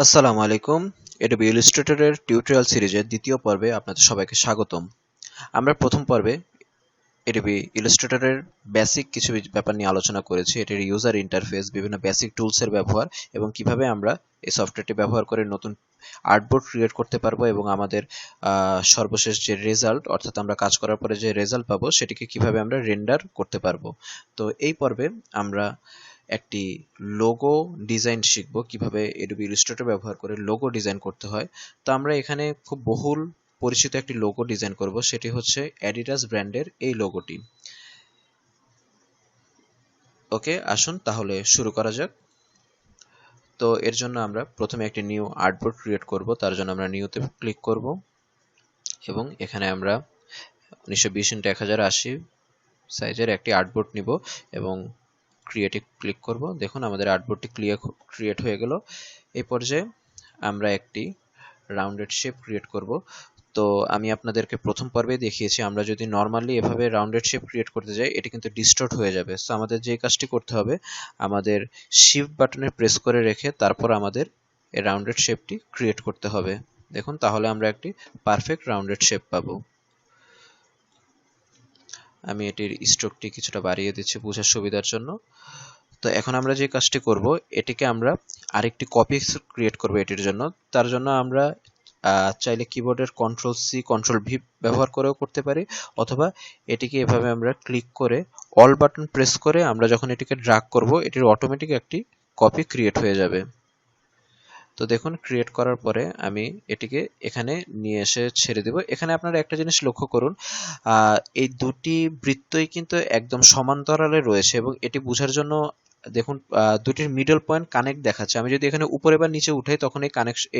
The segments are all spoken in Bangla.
আসসালামু আলাইকুম। Adobe Illustrator এর টিউটোরিয়াল সিরিজের দ্বিতীয় পর্বে আপনাদের সবাইকে স্বাগতম। আমরা প্রথম পর্বে Adobe Illustrator এর বেসিক কিছু ব্যাপার নিয়ে আলোচনা করেছি। এটির ইউজার ইন্টারফেস, বিভিন্ন বেসিক টুলসের ব্যবহার এবং কিভাবে আমরা এই সফটওয়্যারটি ব্যবহার করে নতুন আর্টবোর্ড ক্রিয়েট করতে পারবো এবং আমাদের সর্বশেষ যে রেজাল্ট, অর্থাৎ আমরা কাজ করার পরে যে রেজাল্ট পাবো সেটিকে কিভাবে আমরা রেন্ডার করতে পারবো। তো এই পর্বে আমরা একটি লোগো ডিজাইন শিখব, কিভাবে Adobe Illustrator ব্যবহার করে লোগো ডিজাইন করতে হয়। তো আমরা এখানে খুব বহুল পরিচিত একটি লোগো ডিজাইন করব, সেটি হচ্ছে অ্যাডিডাস ব্র্যান্ডের এই লোগোটি। ওকে, আসুন তাহলে শুরু করা যাক। তো এর জন্য আমরা প্রথমে একটি নিউ আর্টবোর্ড ক্রিয়েট করব। তার জন্য আমরা নিউতে ক্লিক করব এবং এখানে আমরা 1920x1080 সাইজের একটি আর্টবোর্ড নিব এবং ক্রিয়েটে ক্লিক করব। দেখুন আমাদের আর্টবোর্ডটি ক্রিয়েট হয়ে গেল। এই পর্যায়ে আমরা একটি রাউন্ডেড শেপ ক্রিয়েট করব। তো আমি আপনাদেরকে প্রথম পর্বে দেখিয়েছি, আমরা যদি নর্মালি এভাবে রাউন্ডেড শেপ ক্রিয়েট করতে যাই এটি কিন্তু ডিস্টর্ট হয়ে যাবে। সো আমাদের যে কাজটি করতে হবে, আমাদের শিফট বাটনে প্রেস করে রেখে তারপর আমাদের এই রাউন্ডেড শেপটি ক্রিয়েট করতে হবে। দেখুন, তাহলে আমরা একটি পারফেক্ট রাউন্ডেড শেপ পাবো। আমি এটির স্ট্রোকটি কিছুটা বাড়িয়ে দিচ্ছি বোঝার সুবিধার জন্য। তো এখন আমরা যে কাজটি করব, এটিকে আমরা আরেকটি কপি ক্রিয়েট করব এটির জন্য। তার জন্য আমরা চাইলে কিবোর্ডের Ctrl+C Ctrl+V ব্যবহার করেও করতে পারি, অথবা এটিকে এভাবে আমরা ক্লিক করে অল বাটন প্রেস করে আমরা যখন এটিকে ড্র্যাগ করব এটির অটোমেটিক একটি কপি ক্রিয়েট হয়ে যাবে। তো দেখুন, ক্রিয়েট করার পরে আমি এটিকে এখানে নিয়ে এসে ছেড়ে দেব। এখানে আপনারা একটা জিনিস লক্ষ্য করুন, এই দুটি বৃত্তই কিন্তু একদম সমান্তরালে রয়েছে এবং এটি বোঝার জন্য দেখুন দুটির মিডল পয়েন্ট কানেক্ট দেখাচ্ছে। আমি যদি এখানে উপরে বা নিচে উঠাই তখন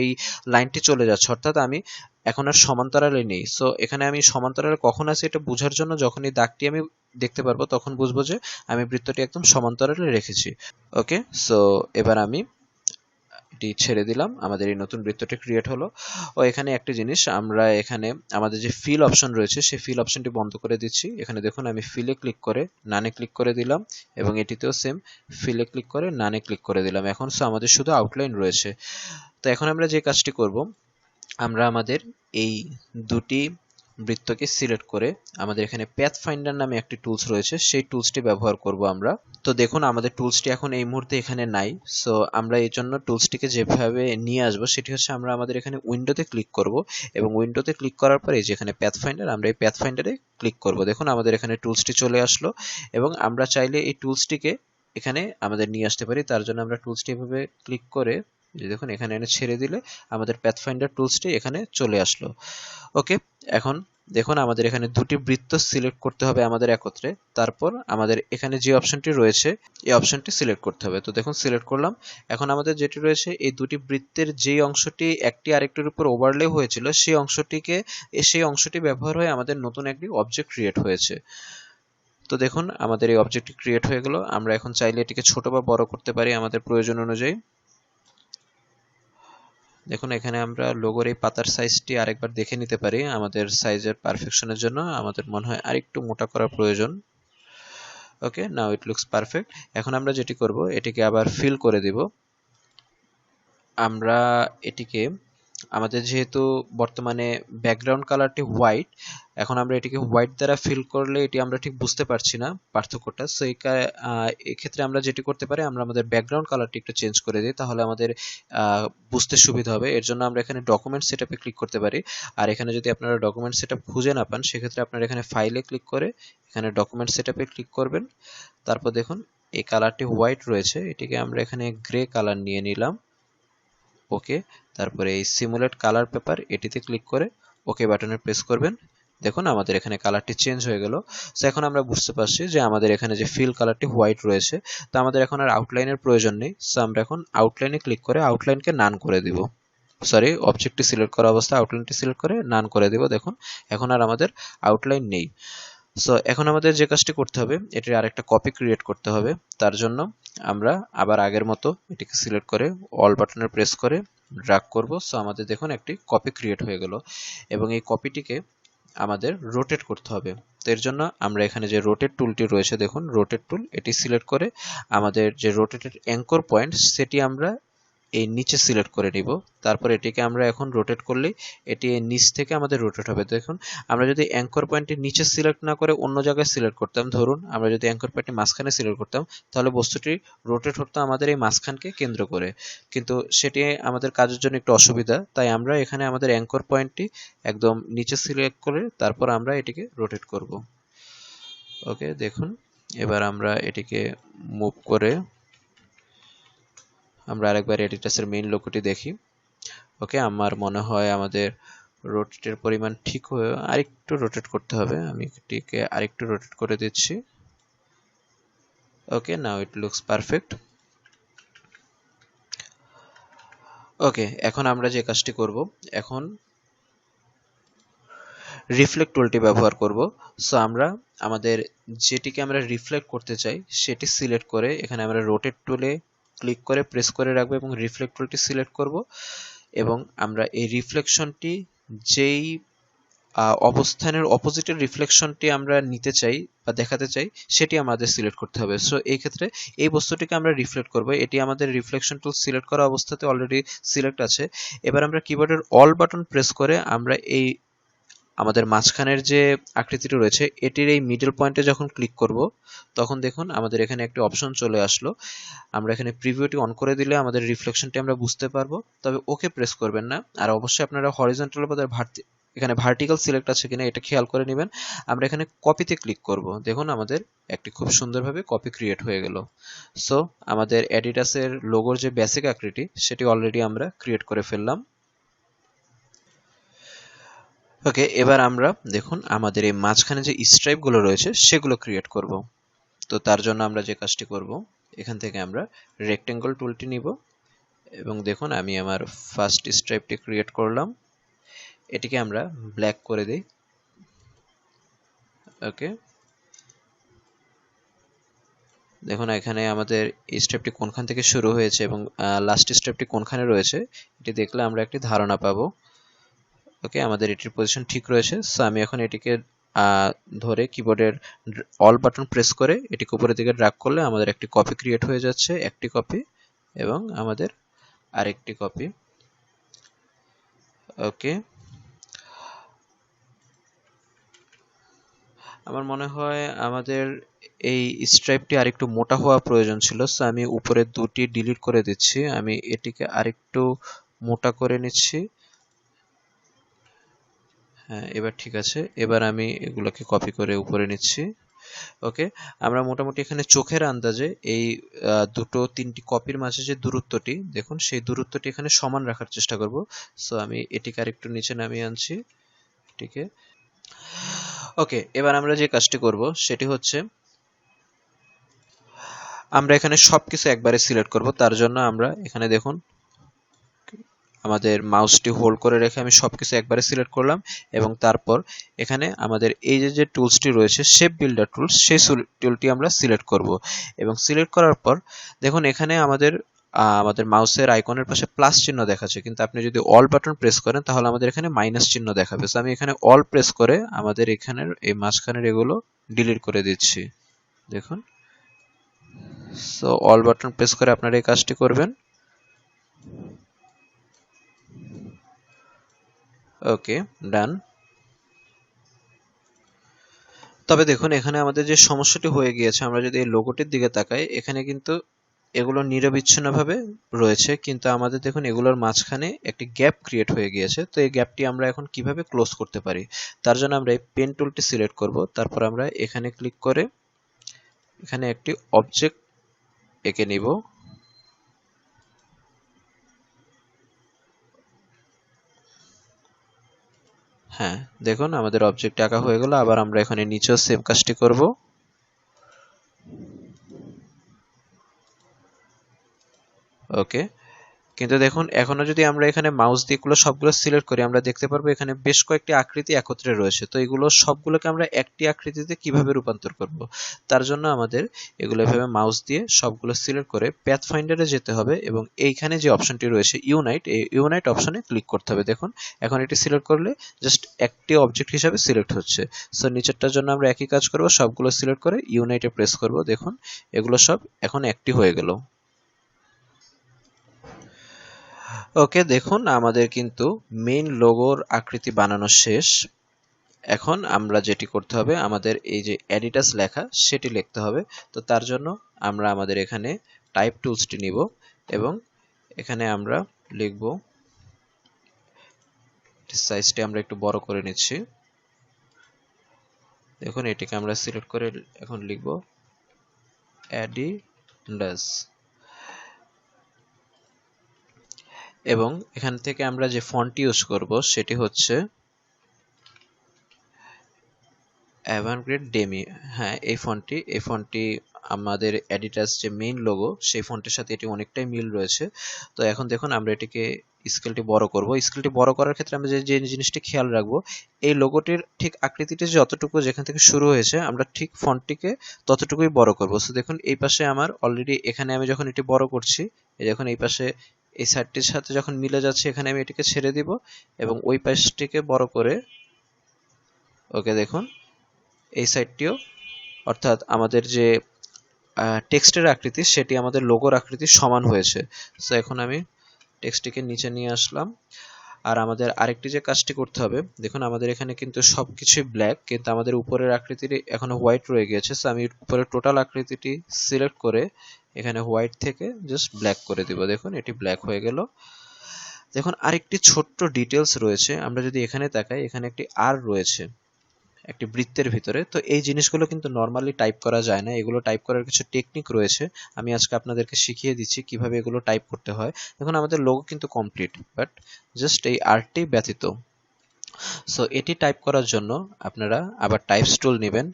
এই লাইনটি চলে যাচ্ছে, অর্থাৎ আমি এখন আর সমান্তরালে নেই। সো এখানে আমি সমান্তরালে কখন আছি এটা বোঝার জন্য যখন এই দাগটি আমি দেখতে পারবো তখন বুঝবো যে আমি বৃত্তটি একদম সমান্তরালে রেখেছি। ওকে, সো এবার আমি এটি ছেড়ে দিলাম, আমাদের এই নতুন বৃত্তটি ক্রিয়েট হলো। ও এখানে একটি জিনিস, আমরা এখানে আমাদের যে ফিল অপশন রয়েছে সেই ফিল অপশনটি বন্ধ করে দিচ্ছি। এখানে দেখুন আমি ফিলে ক্লিক করে নানে ক্লিক করে দিলাম এবং এটিতেও সেম ফিলে ক্লিক করে নানে ক্লিক করে দিলাম। এখন আমাদের শুধু আউটলাইন রয়েছে। তো এখন আমরা যে কাজটি করব, আমরা আমাদের এই দুটি বৃত্তকে সিলেক্ট করে আমাদের এখানে প্যাথ ফাইন্ডার নামে একটি টুলস রয়েছে, সেই টুলসটি ব্যবহার করব আমরা। তো দেখুন আমাদের টুলসটি এখন এই মুহূর্তে এখানে নাই। সো আমরা এই জন্য টুলসটিকে যেভাবে নিয়ে আসবো সেটি হচ্ছে, আমরা আমাদের এখানে উইন্ডোতে ক্লিক করব এবং উইন্ডোতে ক্লিক করার পরে যেখানে প্যাথ ফাইন্ডার, আমরা এই প্যাথ ফাইন্ডারে ক্লিক করব। দেখুন আমাদের এখানে টুলসটি চলে আসলো এবং আমরা চাইলে এই টুলসটিকে এখানে আমাদের নিয়ে আসতে পারি। তার জন্য আমরা টুলসটি এভাবে ক্লিক করে দেখুন এখানে এনে ছেড়ে দিলে আমাদের প্যাথফাইন্ডার টুলসটি এখানে চলে আসলো। ওকে, এখন দেখুন আমাদের এখানে দুটি বৃত্ত সিলেক্ট করতে হবে আমাদের একত্রে। তারপর আমাদের এখানে যে অপশনটি রয়েছে এই অপশনটি সিলেক্ট করতে হবে। তো দেখুন সিলেক্ট করলাম। এখন আমাদের যেটি রয়েছে, এই দুটি বৃত্তের যে অংশটি একটি আরেকটির উপর ওভারলে হয়েছিল সেই অংশটি ব্যবহার হয়ে আমাদের নতুন একটি অবজেক্ট ক্রিয়েট হয়েছে। তো দেখুন আমাদের এই অবজেক্টটি ক্রিয়েট হয়ে গেল। আমরা এখন চাইলে এটিকে ছোট বা বড় করতে পারি আমাদের প্রয়োজন অনুযায়ী। দেখুন এখানে আমরা লোগোর এই পাতার সাইজটি আরেকবার দেখে নিতে পারি। আমাদের সাইজের পারফেকশনের জন্য আমাদের মনে হয় আরেকটু মোটা করার প্রয়োজন। ওকে, নাও ইট লুকস পারফেক্ট। এখন আমরা যেটি করব, এটিকে আবার ফিল করে দিব। আমরা এটিকে আমাদের যেহেতু বর্তমানে ব্যাকগ্রাউন্ড কালারটি হোয়াইট, এখন আমরা এটিকে হোয়াইট দ্বারা ফিল করলে এটি আমরা ঠিক বুঝতে পারছি না পার্থক্যটা। সো এই ক্ষেত্রে আমরা যেটি করতে পারি, আমরা আমাদের ব্যাকগ্রাউন্ড কালারটি একটু চেঞ্জ করে দিই, তাহলে আমাদের বুঝতে সুবিধা হবে। এর জন্য আমরা এখানে ডকুমেন্ট সেটআপে ক্লিক করতে পারি। আর এখানে যদি আপনারা ডকুমেন্ট সেটআপ খুঁজে না পান সেক্ষেত্রে আপনারা এখানে ফাইলে ক্লিক করে এখানে ডকুমেন্ট সেটআপে ক্লিক করবেন। তারপর দেখুন এই কালারটি হোয়াইট রয়েছে, এটিকে আমরা এখানে গ্রে কালার নিয়ে নিলাম। ওকে, তারপরে এই সিমুলেট কালার পেপার এটিতে ক্লিক করে ওকে বাটনে প্রেস করবেন। দেখুন আমাদের এখানে কালারটি চেঞ্জ হয়ে গেল। সো এখন আমরা বুঝতে পারছি যে আমাদের এখানে যে ফিল কালারটি হোয়াইট রয়েছে। তো আমাদের এখন আর আউটলাইনের প্রয়োজন নেই। সো আমরা এখন আউটলাইনে ক্লিক করে আউটলাইনকে নান করে দিব। সরি, অবজেক্টটি সিলেক্ট করা অবস্থায় আউটলাইনটি সিলেক্ট করে নান করে দিব। দেখুন এখন আর আমাদের আউটলাইন নেই। সো এখন আমাদের যে কাজটি করতে হবে, এটির আরেকটা কপি ক্রিয়েট করতে হবে। তার জন্য আমরা আবার আগের মতো এটিকে সিলেক্ট করে অল বাটনে প্রেস করে ড্র্যাগ করব। সো আমাদের দেখুন একটি কপি ক্রিয়েট হয়ে গেল এবং এই কপিটিকে আমাদের রোটেট করতে হবে। তো এর জন্য আমরা এখানে যে রোটেট টুলটি রয়েছে, দেখুন রোটেট টুল, এটি সিলেক্ট করে আমাদের যে রোটেটেড অ্যাঙ্কর পয়েন্ট সেটি আমরা এই নিচে সিলেক্ট করে নিব। তারপর এটিকে আমরা এখন রোটেট করলে এটি নিচ থেকে আমাদের রোটেট হবে। দেখুন আমরা যদি অ্যাঙ্কর পয়েন্টের নিচে সিলেক্ট না করে অন্য জায়গায় সিলেক্ট করতাম, ধরুন আমরা যদি অ্যাঙ্কর পয়েন্টের মাঝখানে সিলেক্ট করতাম, তাহলে বস্তুটি রোটেট হতো আমাদের এই মাঝখানকে কেন্দ্র করে, কিন্তু সেটি আমাদের কাজের জন্য একটু অসুবিধা। তাই আমরা এখানে আমাদের অ্যাঙ্কর পয়েন্টটি একদম নিচে সিলেক্ট করে তারপর আমরা এটিকে রোটেট করব। ওকে, দেখুন এবার আমরা এটিকে মুভ করে আমরা আরেকবার এডিটাসের মেইন লোগোটি দেখি। ওকে, আমার মনে হয় আমাদের রোটেটের পরিমাণ ঠিক হয়ে আরেকটু রোটেট করতে হবে। আমি এটিকে আরেকটু রোটেট করে দিচ্ছি। ওকে, নাও ইট লুকস পারফেক্ট। ওকে, এখন আমরা যে কাজটি করব, এখন রিফ্লেক্ট টুলটি ব্যবহার করব। সো আমরা আমাদের যেটিকে আমরা রিফ্লেক্ট করতে চাই সেটি সিলেক্ট করে এখানে আমরা রোটেট টুলে ক্লিক করে প্রেস করে রাখবো এবং রিফ্লেক্ট টুলটি সিলেক্ট করব, এবং আমরা এই রিফ্লেকশনটি যেই অবস্থানের অপোজিটের রিফ্লেকশনটি আমরা নিতে চাই বা দেখাতে চাই সেটি আমাদের সিলেক্ট করতে হবে। সো এই ক্ষেত্রে এই বস্তুটিকে আমরা রিফ্লেক্ট করব। এটি আমাদের রিফ্লেকশন টুল সিলেক্ট করা অবস্থাতে অলরেডি সিলেক্ট আছে। এবার আমরা কিবোর্ডের অল বাটন প্রেস করে আমরা এই আমাদের মাঝখানের যে আকৃতিটি রয়েছে এটির এই মিডল পয়েন্টে যখন ক্লিক করব তখন দেখুন আমাদের এখানে একটি অপশন চলে আসলো। আমরা এখানে প্রিভিউটি অন করে দিলে আমাদের রিফ্লেকশনটি আমরা বুঝতে পারবো, তবে ওকে প্রেস করবেন না। আর অবশ্যই আপনারা হরিজন্টাল বা এখানে ভার্টিক্যাল সিলেক্ট আছে কিনা এটা খেয়াল করে নেবেন। আমরা এখানে কপিতে ক্লিক করব। দেখুন আমাদের একটি খুব সুন্দরভাবে কপি ক্রিয়েট হয়ে গেল। সো আমাদের অ্যাডিডাসের লোগোর যে বেসিক আকৃতি সেটি অলরেডি আমরা ক্রিয়েট করে ফেললাম। ওকে, এবার আমরা দেখুন আমাদের এই মাঝখানে যে স্ট্রাইপ গুলো রয়েছে সেগুলো ক্রিয়েট করব। তো তার জন্য আমরা যে কাজটি করব, এখান থেকে আমরা রেক্টেঙ্গল টুলটি নিব এবং দেখুন আমি আমার ফার্স্ট স্ট্রাইপটি ক্রিয়েট করলাম। এটিকে আমরা ব্ল্যাক করে দিই। ওকে, দেখুন এখানে আমাদের এই স্টেপটি কোনখান থেকে শুরু হয়েছে এবং লাস্ট স্টেপটি কোনখানে রয়েছে এটি দেখলে আমরা একটি ধারণা পাবো। ওকে, আমাদের এটির পজিশন ঠিক রয়েছে। সো আমি এখন এটিকে ধরে কিবোর্ডের অল বাটন প্রেস করে এটিকে উপরের দিকে ড্র্যাগ করলে আমাদের একটি কপি ক্রিয়েট হয়ে যাচ্ছে, একটি কপি এবং আমাদের আরেকটি কপি। ওকে, আমার মনে হয় আমাদের এই স্ট্রাইপটি আরেকটু মোটা হওয়া প্রয়োজন ছিল। সো আমি উপরে দুটি ডিলিট করে দিচ্ছি, আমি এটিকে আরেকটু মোটা করে নিচ্ছি। হ্যাঁ, এবার ঠিক আছে। এবার আমি এগুলোকে কপি করে উপরে নিচ্ছি। ওকে, আমরা মোটামুটি এখানে চোখের আন্দাজে এই দুটো তিনটি কপির মাঝে যে দূরত্বটি দেখুন সেই দূরত্বটি এখানে সমান রাখার চেষ্টা করব। সো আমি এটিকে আরেকটু নিচে নামিয়ে আনছি। ঠিক আছে, ওকে, এবার আমরা যে কাজটি করব সেটি হচ্ছে আমরা এখানে সবকিছু একবারে সিলেক্ট করব। তার জন্য আমরা এখানে দেখুন আমাদের মাউসটি হোল্ড করে রেখে আমি সবকিছু একবারে সিলেক্ট করলাম এবং তারপর এখানে আমাদের এই যে টুলসটি রয়েছে শেপ বিল্ডার টুলস, সেই টুলটি আমরা সিলেক্ট করব এবং সিলেক্ট করার পর দেখুন এখানে আমাদের মাউসের আইকনের পাশে প্লাস চিহ্ন দেখাচ্ছে, কিন্তু আপনি যদি অল বাটন প্রেস করেন তাহলে আমাদের এখানে মাইনাস চিহ্ন দেখাবে। সো আমি এখানে অল প্রেস করে আমাদের এখানের এই মাঝখানের এগুলো ডিলিট করে দিচ্ছি। দেখুন, সো অল বাটন প্রেস করে আপনারা এই কাজটি করবেন। ওকে, ডান। তবে দেখুন এখানে আমাদের যে সমস্যাটি হয়ে গিয়েছে, আমরা যদি এই লোগোটির দিকে তাকাই এখানে কিন্তু এগুলো নিরবিচ্ছিন্নভাবে রয়েছে, কিন্তু আমাদের দেখুন এগুলোর মাঝখানে একটি গ্যাপ ক্রিয়েট হয়ে গিয়েছে। তো এই গ্যাপটি আমরা এখন কিভাবে ক্লোজ করতে পারি, তার জন্য আমরা এই পেন টুলটি সিলেক্ট করব। তারপর আমরা এখানে ক্লিক করে এখানে একটি অবজেক্ট এঁকে নিব। হ্যাঁ, দেখুন আমাদের অবজেক্ট আঁকা হয়ে গেল। আবার আমরা এখানে নিচেও সেম কাজটি করব। ওকে, কিন্তু দেখুন এখনো যদি আমরা এখানে মাউস দিয়ে এগুলো সবগুলো সিলেক্ট করি আমরা দেখতে পারবো এখানে বেশ কয়েকটি আকৃতি একত্রে রয়েছে। তো এগুলো সবগুলোকে আমরা একটি আকৃতিতে কিভাবে রূপান্তর করব, তার জন্য আমাদের এগুলো এভাবে মাউস দিয়ে সবগুলো সিলেক্ট করে প্যাথ ফাইন্ডারে যেতে হবে এবং এইখানে যে অপশনটি রয়েছে ইউনাইট, এই ইউনাইট অপশনে ক্লিক করতে হবে। দেখুন এখন এটি সিলেক্ট করলে জাস্ট একটি অবজেক্ট হিসাবে সিলেক্ট হচ্ছে। সো নিচেরটার জন্য আমরা একই কাজ করব, সবগুলো সিলেক্ট করে ইউনাইটে প্রেস করব। দেখুন এগুলো সব এখন একটি হয়ে গেল। ওকে, দেখুন আমাদের কিন্তু মেইন লোগোর আকৃতি বানানো শেষ। এখন আমরা যেটি করতে হবে, আমাদের এই যে অ্যাডিটাস লেখা সেটি লিখতে হবে। তো তার জন্য আমরা আমাদের এখানে টাইপ টুলসটি নিব এবং এখানে আমরা লিখব, সাইজটি আমরা একটু বড় করে নিচ্ছি। দেখুন এটিকে আমরা সিলেক্ট করে এখন লিখব অ্যাডিডাস, এবং এখান থেকে আমরা যে ফন্টটি ইউজ করব সেটি হচ্ছে অ্যাভানগ্রেড ডেমি। হ্যাঁ, এই ফন্টটি আমাদের এডিটাস যে মেইন লোগো সেই ফন্টের সাথে এটি অনেকটাই মিল রয়েছে। তো এখন দেখুন আমরা এটিকে স্কেলটি বড় করব। স্কেলটি বড় করার ক্ষেত্রে আমরা যে জিনিসটি খেয়াল রাখবো, এই লোগোটির ঠিক আকৃতিটি যতটুকু যেখান থেকে শুরু হয়েছে আমরা ঠিক ফন্টটিকে ততটুকুই বড় করব। সো দেখুন এই পাশে আমার অলরেডি, এখানে আমি যখন এটি বড় করছি, যখন এই পাশে এই সাইডটির সাথে যখন মিলে যাচ্ছে এখানে আমি এটিকে ছেড়ে দিব এবং ওই পাশটিকে বড় করে, ওকে দেখুন এই সাইডটিও, অর্থাৎ আমাদের যে টেক্সটের আকৃতি সেটি আমাদের লোগোর আকৃতির সমান হয়েছে। সো এখন আমি টেক্সটটিকে নিচে নিয়ে আসলাম। আর আমাদের আরেকটি যে কাজটি করতে হবে, দেখুন আমাদের এখানে কিন্তু সবকিছুই ব্ল্যাক, কিন্তু আমাদের উপরের আকৃতিটি এখনো হোয়াইট রয়ে গিয়েছে। সো আমি উপরের টোটাল আকৃতিটি সিলেক্ট করে এখানে হোয়াইট থেকে জাস্ট ব্ল্যাক করে দিব। দেখুন এটি ব্ল্যাক হয়ে গেল। দেখুন আরেকটি ছোট্ট ডিটেলস রয়েছে, আমরা যদি এখানে তাকাই, এখানে একটি আর রয়েছে একটি বৃত্তের ভিতরে। তো এই জিনিসগুলো কিন্তু নর্মালি টাইপ করা যায় না, এগুলো টাইপ করার কিছু টেকনিক রয়েছে। আমি আজকে আপনাদেরকে শিখিয়ে দিচ্ছি কিভাবে এগুলো টাইপ করতে হয়। দেখুন আমাদের লোগো কিন্তু কমপ্লিট, বাট জাস্ট এই আর্টটি ব্যতীত। সো এটি টাইপ করার জন্য আপনারা আবার টাইপস টুল নেবেন,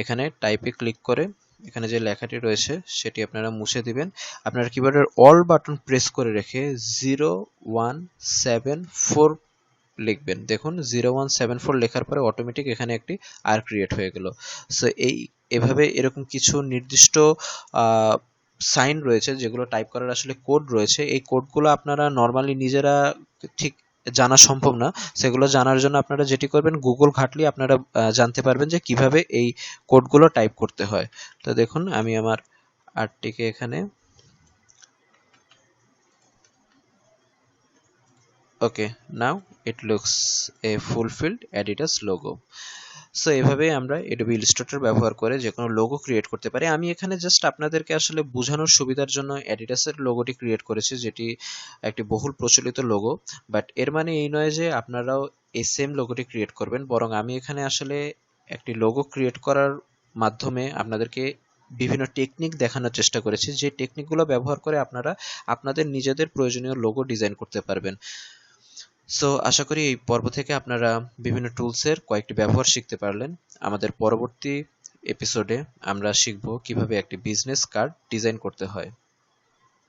এখানে টাইপে ক্লিক করে এখানে যে লেখাটি রয়েছে সেটি আপনারা মুছে দিবেন। আপনারা কিবোর্ডের অল বাটন প্রেস করে রেখে 0174 লিখবেন। দেখুন 0174 লেখার পরে অটোমেটিক এখানে একটি আর ক্রিয়েট হয়ে গেল। সো এভাবে এরকম কিছু নির্দিষ্ট সাইন রয়েছে যেগুলো টাইপ করার আসলে কোড রয়েছে। এই কোডগুলো আপনারা নর্মালি নিজেরা ঠিক জানা সম্ভব না। সেগুলো জানার জন্য আপনারা যেটি করবেন, গুগল ঘাটলে আপনারা জানতে পারবেন যে কিভাবে এই কোডগুলো টাইপ করতে হয়। তো দেখুন আমি আমার আর্টটিকে এখানে, okay, now it looks a fulfilled Adidas logo. So এভাবেই আমরা Adobe Illustrator ব্যবহার করে যে কোনো লোগো ক্রিয়েট করতে পারি। আমি এখানে জাস্ট আপনাদেরকে আসলে বোঝানোর সুবিধার জন্য অ্যাডিডাসের লোগোটি ক্রিয়েট করেছি, যেটি একটি বহুল প্রচলিত লোগো। বাট এর মানে এই নয় যে আপনারাও এই সেম লোগোটি ক্রিয়েট করবেন, বরং আমি এখানে আসলে একটি লোগো ক্রিয়েট করার মাধ্যমে আপনাদেরকে বিভিন্ন টেকনিক দেখানোর চেষ্টা করেছি, যে টেকনিকগুলো ব্যবহার করে আপনারা আপনাদের নিজেদের প্রয়োজনীয় লোগো ডিজাইন করতে পারবেন। সো আশা করি এই পর্ব থেকে আপনারা বিভিন্ন টুলসের কয়েকটি ব্যবহার শিখতে পারলেন। আমাদের পরবর্তী এপিসোডে আমরা শিখব কিভাবে একটি বিজনেস কার্ড ডিজাইন করতে হয়।